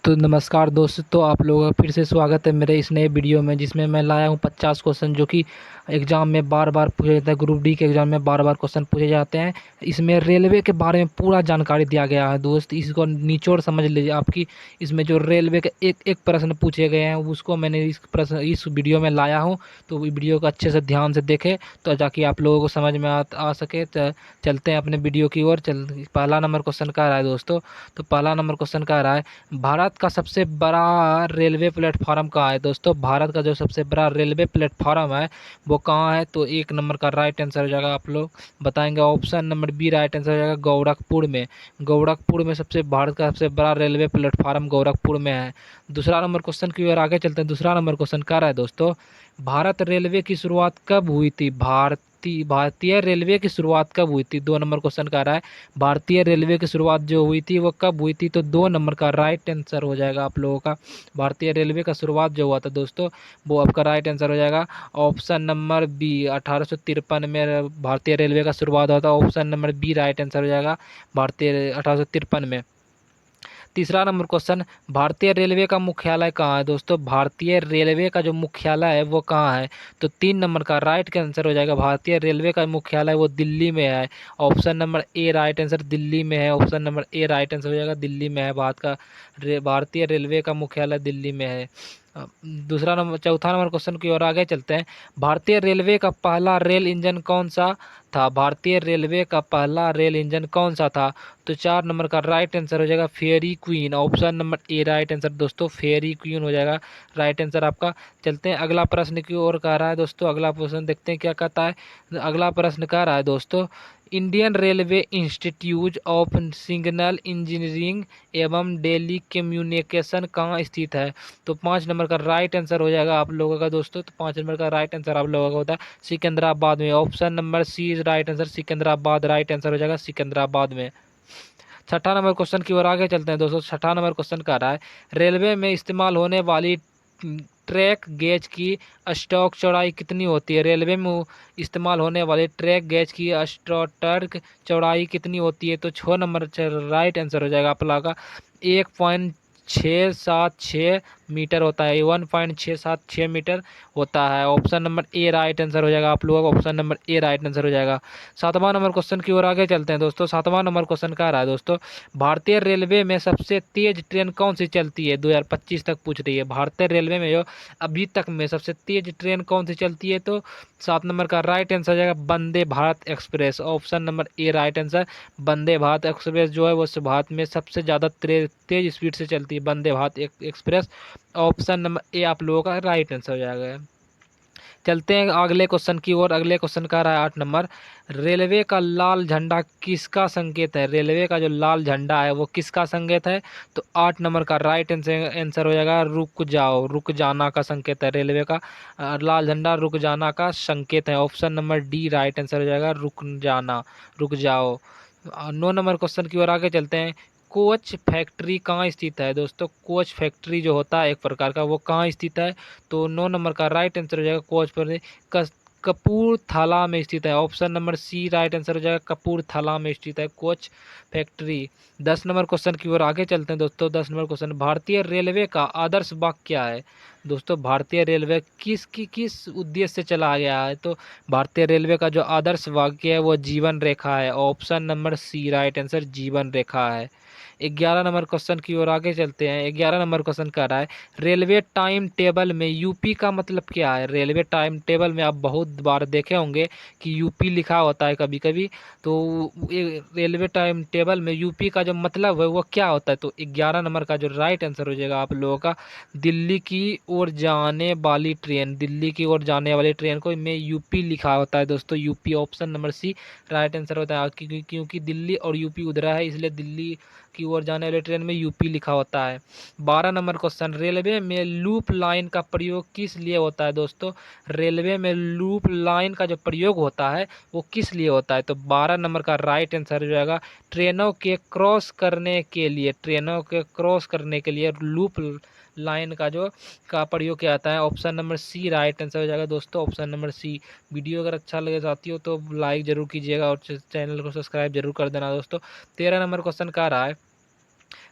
तो नमस्कार दोस्तों, आप लोगों का फिर से स्वागत है मेरे इस नए वीडियो में, जिसमें मैं लाया हूँ 50 क्वेश्चन जो कि एग्ज़ाम में बार बार पूछे जाते हैं। ग्रुप डी के एग्ज़ाम में बार बार क्वेश्चन पूछे जाते हैं। इसमें रेलवे के बारे में पूरा जानकारी दिया गया है दोस्त, इसको निचोड़ समझ लीजिए आपकी। इसमें जो रेलवे के एक एक प्रश्न पूछे गए हैं उसको मैंने इस वीडियो में लाया हूँ। तो वीडियो को अच्छे से ध्यान से देखें तो ताकि आप लोगों को समझ में आ सके। चलते हैं अपने वीडियो की ओर। पहला नंबर क्वेश्चन का रहा है दोस्तों। तो पहला नंबर क्वेश्चन का रहा है, भारत का सबसे बड़ा रेलवे प्लेटफॉर्म कहाँ है दोस्तों। भारत का जो सबसे बड़ा रेलवे प्लेटफॉर्म है वो कहाँ है। तो एक नंबर का राइट आंसर हो जाएगा, आप लोग बताएंगे option number B right answer हो जाएगा, गोरखपुर में। गोरखपुर में भारत का सबसे बड़ा रेलवे प्लेटफॉर्म गोरखपुर में है। दूसरा नंबर क्वेश्चन की ओर आगे चलते हैं। दूसरा नंबर क्वेश्चन क्या रहा है दोस्तों, भारत रेलवे की शुरुआत कब हुई थी। भारतीय रेलवे की शुरुआत कब हुई थी। दो नंबर क्वेश्चन का रहा है, भारतीय रेलवे की शुरुआत जो हुई थी वो कब हुई थी। तो दो नंबर का राइट आंसर हो जाएगा आप लोगों का। भारतीय रेलवे का शुरुआत जो हुआ था दोस्तों वो आपका राइट आंसर हो जाएगा ऑप्शन नंबर बी। 1853 में भारतीय रेलवे का शुरुआत हुआ था। Option number B right answer हो जाएगा, भारतीय 1853 में। तीसरा नंबर क्वेश्चन, भारतीय रेलवे का मुख्यालय कहाँ है दोस्तों। भारतीय रेलवे का जो मुख्यालय है वो कहाँ है। तो तीन नंबर का राइट का आंसर हो जाएगा, भारतीय रेलवे का मुख्यालय वो दिल्ली में है। Option number A right answer Delhi में है। Option number A right answer हो जाएगा, दिल्ली में है। भारतीय रेलवे का मुख्यालय दिल्ली में है। चौथा नंबर क्वेश्चन की ओर आगे चलते हैं। भारतीय रेलवे का पहला रेल इंजन कौन सा था। भारतीय रेलवे का पहला रेल इंजन कौन सा था। तो चार नंबर का राइट आंसर हो जाएगा Fairy Queen. Option number A right answer दोस्तों, फेरी क्वीन हो जाएगा राइट आंसर आपका। चलते हैं अगला प्रश्न की ओर कह रहा है दोस्तों। अगला प्रश्न देखते हैं क्या कहता है। अगला प्रश्न कह रहा है दोस्तों, Indian railway institute of signal engineering एवं डेली कम्युनिकेशन कहाँ स्थित है। तो पाँच नंबर का राइट आंसर हो जाएगा आप लोगों का दोस्तों। तो पाँच नंबर का राइट आंसर आप लोगों का होता है सिकंदराबाद में। Option number C right answer, Secunderabad right answer हो जाएगा, सिकंदराबाद में। छठा नंबर क्वेश्चन की ओर आगे चलते हैं दोस्तों। छठा नंबर क्वेश्चन का रहा है, रेलवे में इस्तेमाल होने वाली ट्रैक गेज की स्टॉक चौड़ाई कितनी होती है। रेलवे में इस्तेमाल होने वाली ट्रैक गेज की स्टॉक चौड़ाई कितनी होती है। तो छः नंबर राइट आंसर हो जाएगा आप लोगों का 1.676 मीटर होता है। 1.676 मीटर होता है। Option number A right answer हो जाएगा आप लोगों का। Option number A right answer हो जाएगा। सातवां नंबर क्वेश्चन की ओर आगे चलते हैं दोस्तों। सातवां नंबर क्वेश्चन क्या रहा है दोस्तों, भारतीय रेलवे में सबसे तेज ट्रेन कौन सी चलती है। 2025 तक पूछ रही है। भारतीय रेलवे में जो अभी तक में सबसे तेज ट्रेन कौन सी चलती है। तो सात नंबर का राइट आंसर हो जाएगा Vande Bharat Express. Option number A right answer, Vande Bharat Express जो है वो भारत में सबसे ज़्यादा तेज स्पीड से चलती है, Vande Bharat Express. Option number A आप लोगों का राइट आंसर हो जाएगा। चलते हैं अगले क्वेश्चन की ओर। अगले क्वेश्चन का रहा है 8 नंबर, रेलवे का लाल झंडा किसका संकेत है। रेलवे का जो लाल झंडा है वो किसका संकेत है। तो 8 नंबर का राइट आंसर हो जाएगा रुक जाओ, रुक जाना का संकेत है रेलवे का। लाल झंडा रुक जाना का संकेत है। Option number D right answer हो जाएगा, रुक जाना, रुक जाओ। 9 नंबर क्वेश्चन की ओर आगे चलते हैं। कोच फैक्ट्री कहाँ स्थित है दोस्तों। कोच फैक्ट्री जो होता है एक प्रकार का वो कहाँ स्थित है। तो 9 नंबर का राइट आंसर हो जाएगा कोच पर कपूरथला में स्थित है। Option number C right answer हो जाएगा, कपूरथला में स्थित है कोच फैक्ट्री। 10 नंबर क्वेश्चन की ओर आगे चलते हैं दोस्तों। 10 नंबर क्वेश्चन, भारतीय रेलवे का आदर्श वाक्य क्या है दोस्तों। भारतीय रेलवे किस उद्देश्य से चला गया है। तो भारतीय रेलवे का जो आदर्श वाक्य है वो जीवन रेखा है। Option number C right answer, जीवन रेखा है। 11 नंबर क्वेश्चन की ओर आगे चलते हैं। 11 नंबर क्वेश्चन कर रहा है, रेलवे टाइम टेबल में यूपी का मतलब क्या है। रेलवे टाइम टेबल में आप बहुत बार देखे होंगे कि यूपी लिखा होता है कभी कभी। तो रेलवे टाइम टेबल में यूपी का जो मतलब है वो क्या होता है। तो 11 नंबर का जो राइट आंसर हो जाएगा आप लोगों का, दिल्ली की ओर जाने वाली ट्रेन, दिल्ली की ओर जाने वाली ट्रेन को में यूपी लिखा होता है दोस्तों, UP. Option number C right answer होता है, क्योंकि दिल्ली और यूपी उधर है इसलिए दिल्ली की ओर जाने वाली ट्रेन में यूपी लिखा होता है। 12 नंबर क्वेश्चन, रेलवे में लूप लाइन का प्रयोग किस लिए होता है दोस्तों। रेलवे में लूप लाइन का जो प्रयोग होता है वो किस लिए होता है। तो 12 नंबर का राइट आंसर हो जाएगा, ट्रेनों के क्रॉस करने के लिए, ट्रेनों के क्रॉस करने के लिए लूप लाइन का प्रयोग किया जाता है। Option number C right answer हो जाएगा दोस्तों, ऑप्शन नंबर सी। वीडियो अगर अच्छा लगे साथियों तो लाइक जरूर कीजिएगा और चैनल को सब्सक्राइब जरूर कर देना दोस्तों। 13 नंबर क्वेश्चन का रहा है,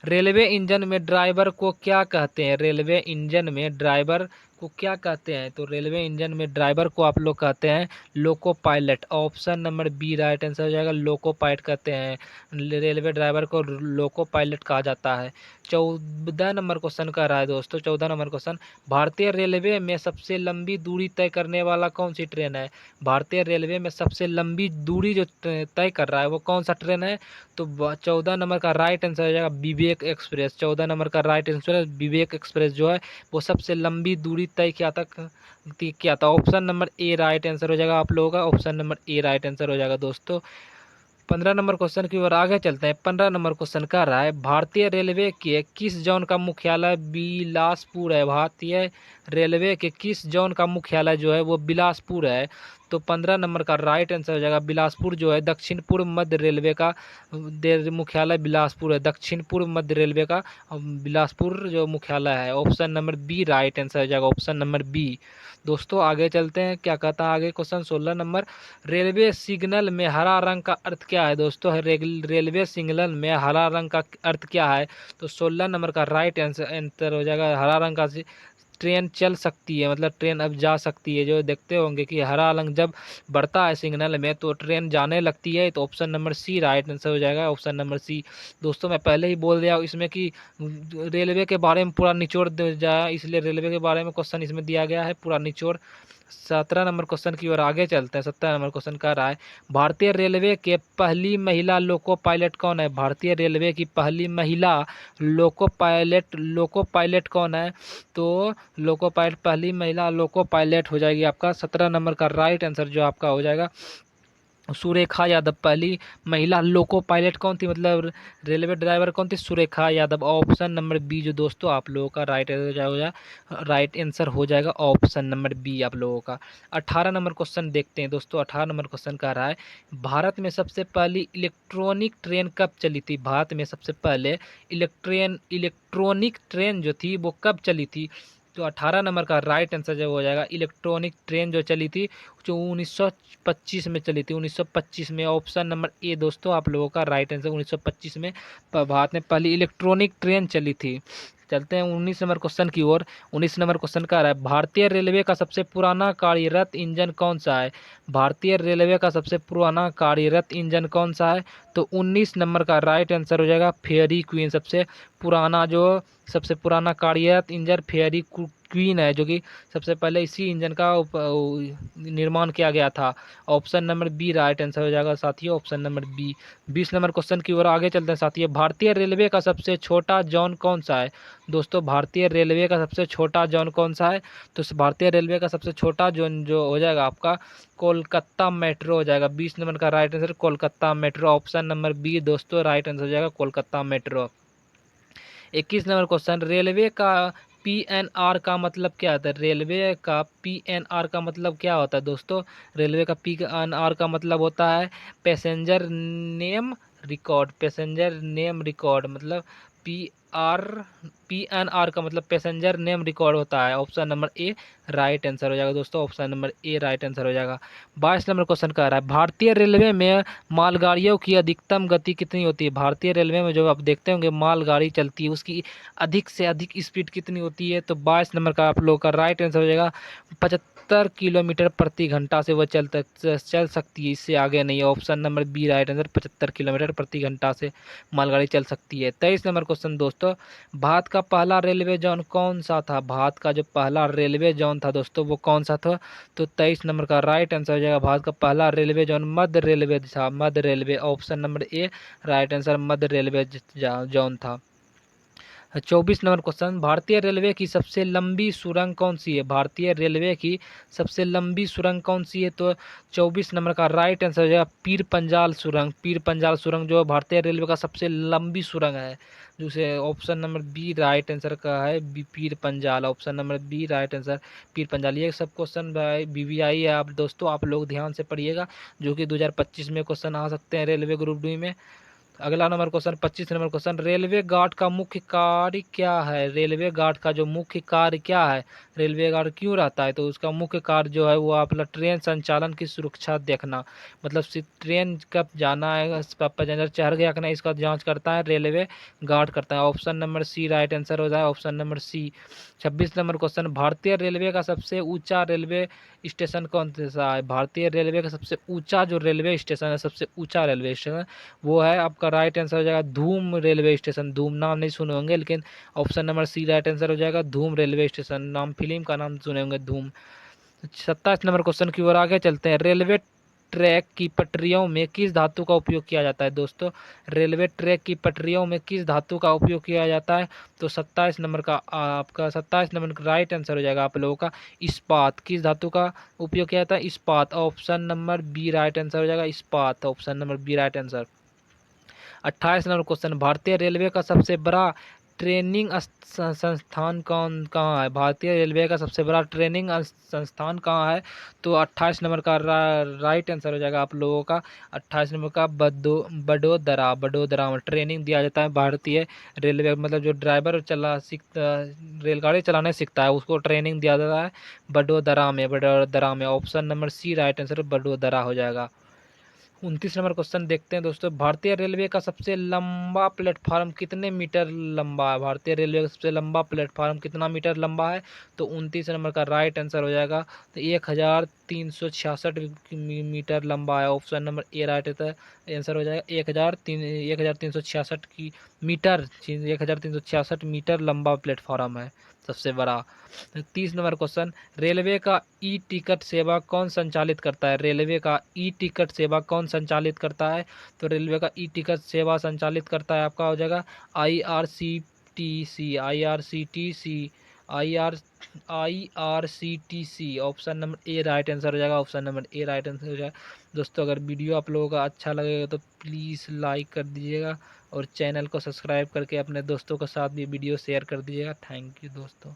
रेलवे इंजन में ड्राइवर को क्या कहते हैं? रेलवे इंजन में ड्राइवर को क्या कहते हैं? तो रेलवे इंजन में ड्राइवर को आप लोग कहते हैं loco pilot. Option number B right answer हो जाएगा, लोको पायलट कहते हैं। रेलवे ड्राइवर को लोको पायलट कहा जाता है। 14 नंबर क्वेश्चन का रहा है दोस्तों, 14 नंबर क्वेश्चन, भारतीय रेलवे में सबसे लंबी दूरी तय करने वाला कौन सी ट्रेन है? भारतीय रेलवे में सबसे लंबी दूरी जो तय कर रहा है वो कौन सा ट्रेन है? तो 14 नंबर का राइट आंसर हो जाएगा विवेक एक्सप्रेस। 14 नंबर का राइट आंसर विवेक एक्सप्रेस जो है वो सबसे लंबी दूरी तय किया था। Option number A right answer हो जाएगा आप लोगों का, option number A right answer हो जाएगा दोस्तों। 15 नंबर क्वेश्चन की ओर आगे चलते हैं। 15 नंबर क्वेश्चन कह रहा है भारतीय रेलवे के किस जोन का मुख्यालय बिलासपुर है? भारतीय रेलवे के किस जोन का मुख्यालय जो है वो बिलासपुर है? तो 15 नंबर का राइट आंसर हो जाएगा बिलासपुर जो है दक्षिण पूर्व मध्य रेलवे का मुख्यालय बिलासपुर है। दक्षिण पूर्व मध्य रेलवे का बिलासपुर जो मुख्यालय है। Option number B right answer हो जाएगा, ऑप्शन नंबर बी। दोस्तों आगे चलते हैं, क्या कहता है आगे क्वेश्चन 16 नंबर, रेलवे सिग्नल में हरा रंग का अर्थ क्या है? दोस्तों रेलवे सिग्नल में हरा रंग का अर्थ क्या है? तो 16 नंबर का राइट आंसर हो जाएगा हरा रंग का ट्रेन चल सकती है, मतलब ट्रेन अब जा सकती है। जो देखते होंगे कि हरा रंग जब बढ़ता है सिग्नल में तो ट्रेन जाने लगती है। तो option number C right answer हो जाएगा, ऑप्शन नंबर सी। दोस्तों मैं पहले ही बोल दिया इसमें कि रेलवे के बारे में पूरा निचोड़ दिया जाए, इसलिए रेलवे के बारे में क्वेश्चन इसमें दिया गया है पूरा निचोड़। 17 नंबर क्वेश्चन की ओर आगे चलते हैं। 17 नंबर क्वेश्चन कह रहा है भारतीय रेलवे के पहली महिला लोको पायलट कौन है? भारतीय रेलवे की पहली महिला लोको पायलट कौन है? तो लोको पायलट पहली महिला लोको पायलट हो जाएगी आपका 17 नंबर का राइट आंसर जो आपका हो जाएगा सुरेखा यादव। पहली महिला लोको पायलट कौन थी, मतलब रेलवे ड्राइवर कौन थी? Surekha Yadav. Option number B जो दोस्तों आप लोगों का राइट आंसर हो जाएगा ऑप्शन नंबर बी आप लोगों का। 18 नंबर क्वेश्चन देखते हैं दोस्तों। 18 नंबर क्वेश्चन कह रहा है भारत में सबसे पहली इलेक्ट्रॉनिक ट्रेन कब चली थी? भारत में सबसे पहले इलेक्ट्रॉनिक ट्रेन जो थी वो कब चली थी? तो 18 नंबर का राइट आंसर जो हो जाएगा इलेक्ट्रॉनिक ट्रेन जो चली थी जो 1925 में चली थी, 1925 में। ऑप्शन नंबर ए दोस्तों आप लोगों का राइट आंसर 1925 में भारत में पहली इलेक्ट्रॉनिक ट्रेन चली थी। चलते हैं 19 नंबर क्वेश्चन की ओर। 19 नंबर क्वेश्चन का रहा है भारतीय रेलवे का सबसे पुराना कार्यरत इंजन कौन सा है? भारतीय रेलवे का सबसे पुराना कार्यरत इंजन कौन सा है? तो 19 नंबर का राइट आंसर हो जाएगा फेयरी क्वीन। सबसे पुराना कार्यरत इंजन फेयरी क्वीन है, जो कि सबसे पहले इसी इंजन का निर्माण किया गया था। Option number B right answer हो जाएगा साथियों, option number B. 20 number question की ओर आगे चलते हैं साथियों। भारतीय रेलवे का सबसे छोटा जोन कौन सा है? दोस्तों भारतीय रेलवे का सबसे छोटा जोन कौन सा है? तो भारतीय रेलवे का सबसे छोटा जोन जो हो जाएगा आपका कोलकाता मेट्रो हो जाएगा। 20 नंबर का right answer Kolkata metro, option number B दोस्तों राइट आंसर हो जाएगा Kolkata metro. 21 number question, railway का पीएनआर का मतलब क्या होता है? रेलवे का पीएनआर का मतलब क्या होता है दोस्तों? रेलवे का पीएनआर का मतलब होता है passenger name record. Passenger name record मतलब पी आर पीएनआर का मतलब पैसेंजर नेम रिकॉर्ड होता है। Option number A right answer हो जाएगा दोस्तों, option number A right answer हो जाएगा। 22 नंबर क्वेश्चन कह रहा है भारतीय रेलवे में मालगाड़ियों की अधिकतम गति कितनी होती है? भारतीय रेलवे में जो आप देखते होंगे मालगाड़ी चलती है उसकी अधिक से अधिक स्पीड कितनी होती है? तो 22 नंबर का आप लोग का राइट आंसर हो जाएगा 75 किलोमीटर प्रति घंटा से वो चल सकती है, इससे आगे नहीं है। Option number B right answer 75 kilometre प्रति घंटा से मालगाड़ी चल सकती है। 23 नंबर क्वेश्चन दोस्तों, भारत का पहला रेलवे जोन कौन सा था? भारत का जो पहला रेलवे जोन था दोस्तों वो कौन सा था? तो 23 नंबर का राइट आंसर हो जाएगा भारत का पहला रेलवे जोन मध्य रेलवे था, मध्य railway. Option number A right answer मध्य रेलवे जोन था। 24 नंबर क्वेश्चन, भारतीय रेलवे की सबसे लंबी सुरंग कौन सी है? भारतीय रेलवे की सबसे लंबी सुरंग कौन सी है? तो 24 नंबर का राइट आंसर हो जाएगा पीर पंजाल सुरंग। पीर पंजाल सुरंग जो भारतीय रेलवे का सबसे लंबी सुरंग है, जिसे option number B right answer का है Pir Panjal. Option number B right answer Pir Panjal. ये सब क्वेश्चन बीवीआई है, आप दोस्तों आप लोग ध्यान से पढ़िएगा, जो कि 2025 में क्वेश्चन आ सकते हैं रेलवे ग्रुप डी में। अगला number question 25 number question, railway guard का मुख्य कार्य क्या है? रेलवे गार्ड का जो मुख्य कार्य क्या है, रेलवे गार्ड क्यों रहता है? तो उसका मुख्य कार्य जो है वो आपका ट्रेन संचालन की सुरक्षा देखना, मतलब ट्रेन कब जाना है, पैसेंजर चढ़ गया कि नहीं, इसका जांच करता है रेलवे गार्ड करता है। Option number C right answer हो जाए, option number C. 26 number question, भारतीय रेलवे का सबसे ऊंचा रेलवे स्टेशन कौन सा है? भारतीय रेलवे का सबसे ऊंचा जो रेलवे स्टेशन है, सबसे ऊंचा रेलवे स्टेशन वो है आपका राइट आंसर हो जाएगा धूम रेलवे स्टेशन। धूम नाम नहीं सुने होंगे, लेकिन option number C right answer हो जाएगा धूम रेलवे स्टेशन। नाम फिल्म का नाम सुने होंगे धूम। 27 नंबर क्वेश्चन की ओर आगे चलते हैं, रेलवे ट्रैक की पटरियों में किस धातु का उपयोग किया जाता है? दोस्तों, रेलवे ट्रैक की पटरियों में किस धातु का उपयोग किया जाता है? तो 27 नंबर का राइट आंसर हो जाएगा आप लोगों का इस्पात। किस धातु का उपयोग किया जाता है? इस्पात। Option number B right answer हो जाएगा इस्पात, option number B right answer. 28 number question, भारतीय रेलवे का सबसे बड़ा ट्रेनिंग संस्थान कौन कहाँ है? भारतीय रेलवे का सबसे बड़ा ट्रेनिंग संस्थान कहाँ है? तो 28 नंबर का राइट आंसर हो जाएगा आप लोगों का 28 नंबर का बडोदरा। बडोदरा में ट्रेनिंग दिया जाता है भारतीय रेलवे, मतलब जो ड्राइवर रेलगाड़ी चलाने सीखता है उसको ट्रेनिंग दिया जाता है बडोदरा में। बडोदरा में, option number C right answer Vadodara हो जाएगा। 29 नंबर क्वेश्चन देखते हैं दोस्तों, भारतीय रेलवे का सबसे लंबा प्लेटफार्म कितने मीटर लंबा है? भारतीय रेलवे का सबसे लंबा प्लेटफार्म कितना मीटर लंबा है? तो 29 नंबर का राइट आंसर हो जाएगा तो 1366 मीटर लंबा है, option number A right answer हो जाएगा 1366 की मीटर 1366 मीटर लंबा प्लेटफार्म है सबसे बड़ा। 30 नंबर क्वेश्चन, रेलवे का ई टिकट सेवा कौन संचालित करता है? रेलवे का ई टिकट सेवा कौन संचालित करता है? तो रेलवे का ई टिकट सेवा संचालित करता है आपका हो जाएगा IRCTC। IRCTC, option number A right answer हो जाएगा, option number A right answer हो जाएगा। दोस्तों, अगर वीडियो आप लोगों का अच्छा लगेगा तो प्लीज़ लाइक कर दीजिएगा और चैनल को सब्सक्राइब करके अपने दोस्तों के साथ भी वीडियो शेयर कर दीजिएगा। थैंक यू दोस्तों।